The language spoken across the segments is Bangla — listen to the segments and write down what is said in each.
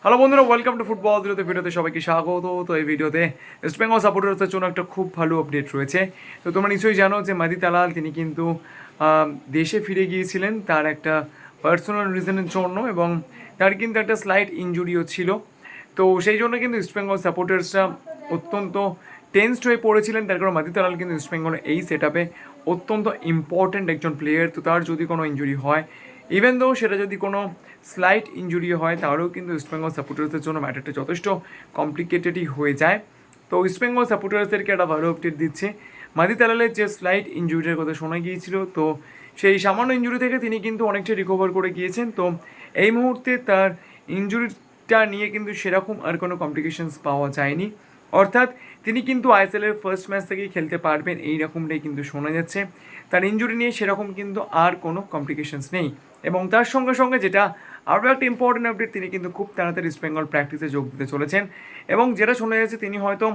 হ্যালো বন্ধুরা, ওয়েলকাম টু ফুটবল দিরতে ভিডিওতে সবাইকে স্বাগত। তো এই ভিডিওতে ইস্ট বেঙ্গল সাপোর্টার্সদের জন্য একটা খুব ভালো আপডেট রয়েছে। তো তোমরা নিশ্চয়ই জানো যে মাদি তালাল তিনি কিন্তু দেশে ফিরে গিয়েছিলেন তার একটা পার্সোনাল রিজনের জন্য, এবং তার কিন্তু একটা স্লাইট ইনজুরিও ছিল। তো সেই জন্য কিন্তু ইস্ট বেঙ্গল সাপোর্টার্সরা অত্যন্ত টেন্সড হয়ে পড়েছিলেন, তার কারণ মাদি তালাল কিন্তু ইস্ট বেঙ্গলের এই সেট আপে অত্যন্ত ইম্পর্ট্যান্ট একজন প্লেয়ার। তো তার যদি কোনো ইনজুরি হয়, ইভেন দো সেটা যদি কোনো স্লাইট ইনজুরি হয়, তাহলেও কিন্তু ইস্টবেঙ্গল সাপোর্টার্সদের জন্য ম্যাটারটা যথেষ্ট কমপ্লিকেটেডই হয়ে যায়। তো ইস্টবেঙ্গল সাপোর্টার্সদেরকে একটা ভালো আপডেট দিচ্ছে। মাদি তালালের যে স্লাইট ইনজুরিটার কথা শোনা গিয়েছিল, তো সেই সামান্য ইনজুরি থেকে তিনি কিন্তু অনেকটা রিকভার করে গিয়েছেন। তো এই মুহূর্তে তার ইনজুরিটা নিয়ে কিন্তু সেরকম আর কোনো কমপ্লিকেশনস পাওয়া যায়নি, অর্থাৎ তিনি কিন্তু আইএসএলের ফার্স্ট ম্যাচ থেকেই খেলতে পারবেন এই রকমটাই কিন্তু শোনা যাচ্ছে। তার ইনজুরি নিয়ে সেরকম কিন্তু আর কোনো কমপ্লিকেশনস নেই, এবং তার সঙ্গে সঙ্গে যেটা আরও একটা ইম্পর্টেন্ট আপডেট, তিনি কিন্তু খুব তাড়াতাড়ি ইস্ট বেঙ্গল প্র্যাকটিসে যোগ দিতে চলেছেন, এবং যেটা শোনা যাচ্ছে তিনি হয়তো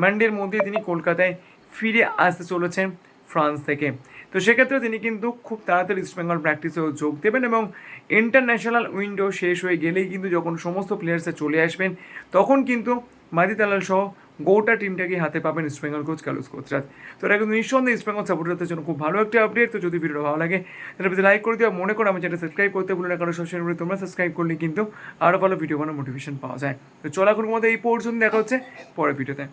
মানডের মধ্যে তিনি কলকাতায় ফিরে আসতে চলেছেন ফ্রান্স থেকে। তো সেক্ষেত্রে তিনি কিন্তু খুব তাড়াতাড়ি ইস্ট বেঙ্গল প্র্যাকটিসেও যোগ দেবেন, এবং ইন্টারন্যাশনাল উইন্ডো শেষ হয়ে গেলেই কিন্তু যখন সমস্ত প্লেয়ার্সে চলে আসবেন, তখন কিন্তু মাদি তালাল সহ গোটা টিমটাকে হাতে পাবেন ইস্ট বেঙ্গল কোচ কালুস কোচরাজ। তো এটা কিন্তু নিঃসন্দেহে ইস্ট বেঙ্গল সাপোর্টারদের জন্য খুব ভালো একটা আপডেট। তো যদি ভিডিওটা ভালো লাগে তাহলে প্লিজ লাইক করে দিও, মনে করো আমি চ্যানেল সাবস্ক্রাইব করতে ভুলো না, কারণ সবসময় করে তোমরা সাবস্ক্রাইব করলে কিন্তু আরও ভালো ভিডিও বানানোর মোটিভেশন পাওয়া যায়। তো চলো এখন মধ্যে এই পর্যন্ত দেখা হচ্ছে পরের ভিডিওতে।